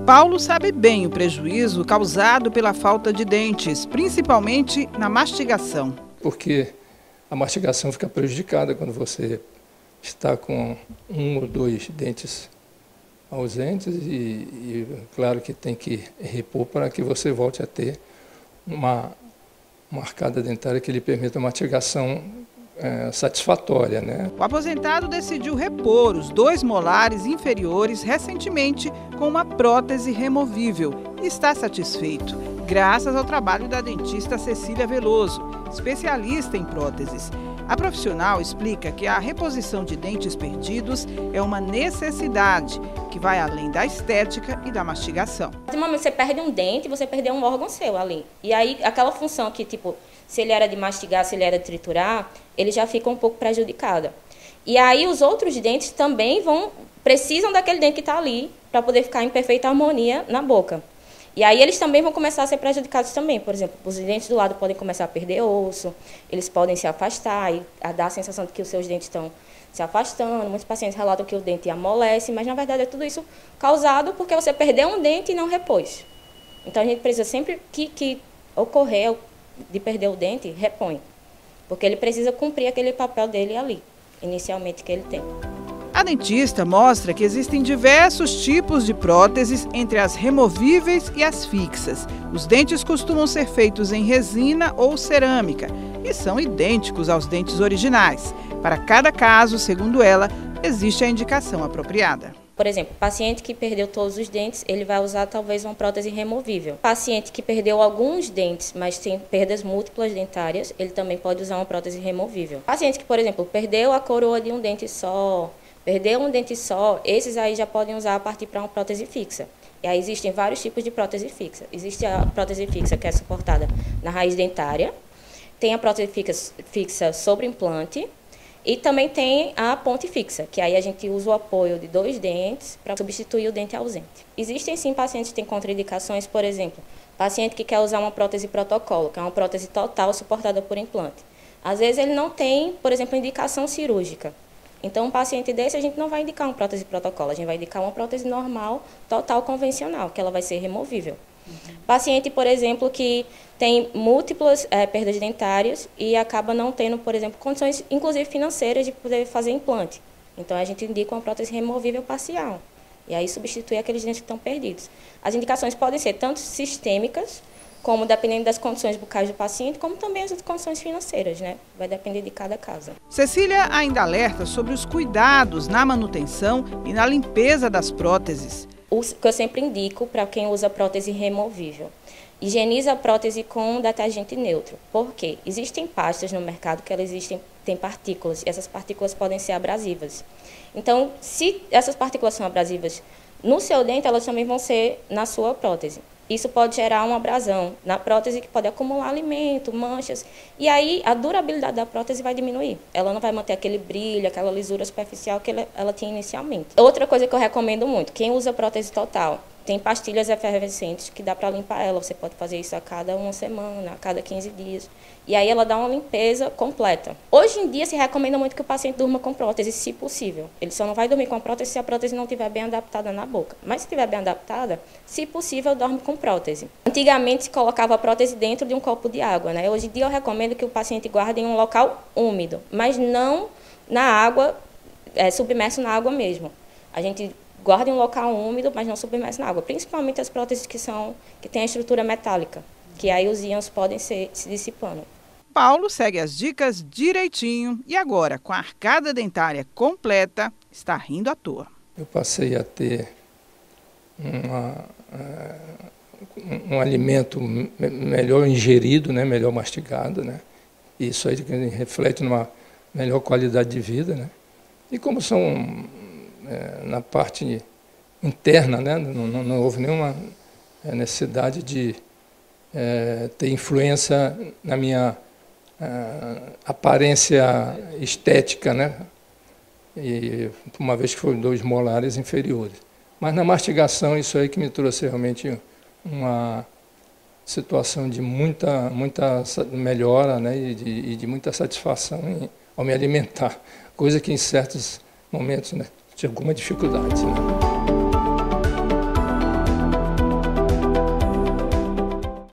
Paulo sabe bem o prejuízo causado pela falta de dentes, principalmente na mastigação. Porque a mastigação fica prejudicada quando você está com um ou dois dentes ausentes e claro que tem que repor para que você volte a ter uma arcada dentária que lhe permita uma mastigação satisfatória, né? O aposentado decidiu repor os 2 molares inferiores recentemente com uma prótese removível e está satisfeito, graças ao trabalho da dentista Cecília Veloso, especialista em próteses. A profissional explica que a reposição de dentes perdidos é uma necessidade que vai além da estética e da mastigação. No momento que você perde um dente, você perdeu um órgão seu ali. E aí aquela função que, tipo, se ele era de mastigar, se ele era de triturar, ele já fica um pouco prejudicada. E aí os outros dentes também precisam daquele dente que está ali para poder ficar em perfeita harmonia na boca. E aí eles também vão começar a ser prejudicados também. Por exemplo, os dentes do lado podem começar a perder osso, eles podem se afastar e dar a sensação de que os seus dentes estão se afastando. Muitos pacientes relatam que o dente amolece, mas na verdade é tudo isso causado porque você perdeu um dente e não repôs. Então a gente precisa sempre que ocorrer de perder o dente, repõe. Porque ele precisa cumprir aquele papel dele ali, inicialmente que ele tem. A dentista mostra que existem diversos tipos de próteses entre as removíveis e as fixas. Os dentes costumam ser feitos em resina ou cerâmica e são idênticos aos dentes originais. Para cada caso, segundo ela, existe a indicação apropriada. Por exemplo, paciente que perdeu todos os dentes, ele vai usar talvez uma prótese removível. Paciente que perdeu alguns dentes, mas tem perdas múltiplas dentárias, ele também pode usar uma prótese removível. Paciente que, por exemplo, perdeu a coroa de um dente só, esses aí já podem usar a partir para uma prótese fixa. E aí existem vários tipos de prótese fixa. Existe a prótese fixa que é suportada na raiz dentária, tem a prótese fixa sobre implante, e também tem a ponte fixa, que aí a gente usa o apoio de 2 dentes para substituir o dente ausente. Existem sim pacientes que têm contraindicações, por exemplo, paciente que quer usar uma prótese protocolo, que é uma prótese total suportada por implante. Às vezes ele não tem, por exemplo, indicação cirúrgica. Então, um paciente desse a gente não vai indicar uma prótese protocolo, a gente vai indicar uma prótese normal, total, convencional, que ela vai ser removível. Paciente, por exemplo, que tem múltiplas perdas dentárias e acaba não tendo, por exemplo, condições, inclusive financeiras, de poder fazer implante. Então, a gente indica uma prótese removível parcial. E aí substitui aqueles dentes que estão perdidos. As indicações podem ser tanto sistêmicas, como dependendo das condições bucais do paciente, como também as condições financeiras, né? Vai depender de cada caso. Cecília ainda alerta sobre os cuidados na manutenção e na limpeza das próteses. O que eu sempre indico para quem usa prótese removível: higieniza a prótese com um detergente neutro. Por quê? Existem pastas no mercado que têm partículas, e essas partículas podem ser abrasivas. Então, se essas partículas são abrasivas no seu dente, elas também vão ser na sua prótese. Isso pode gerar uma abrasão na prótese que pode acumular alimento, manchas, e aí a durabilidade da prótese vai diminuir. Ela não vai manter aquele brilho, aquela lisura superficial que ela tinha inicialmente. Outra coisa que eu recomendo muito: quem usa prótese total, tem pastilhas efervescentes que dá para limpar ela. Você pode fazer isso a cada 1 semana, a cada 15 dias. E aí ela dá uma limpeza completa. Hoje em dia se recomenda muito que o paciente durma com prótese, se possível. Ele só não vai dormir com a prótese se a prótese não estiver bem adaptada na boca. Mas se estiver bem adaptada, se possível, dorme com prótese. Antigamente se colocava a prótese dentro de um copo de água, né? Hoje em dia eu recomendo que o paciente guarde em um local úmido, mas não na água, submerso na água mesmo. A gente guarda em um local úmido, mas não submerso na água. Principalmente as próteses que têm a estrutura metálica, que aí os íons podem se dissipando. Paulo segue as dicas direitinho e agora, com a arcada dentária completa, está rindo à toa. Eu passei a ter um alimento melhor ingerido, né, melhor mastigado, né? Isso aí reflete numa melhor qualidade de vida, né? E como são na parte interna, né, não houve nenhuma necessidade de ter influência na minha aparência estética, né? E uma vez que foram 2 molares inferiores. Mas na mastigação, isso aí que me trouxe realmente uma situação de muita melhora, né? E de muita satisfação ao me alimentar, coisa que em certos momentos, né, tinha alguma dificuldade, né?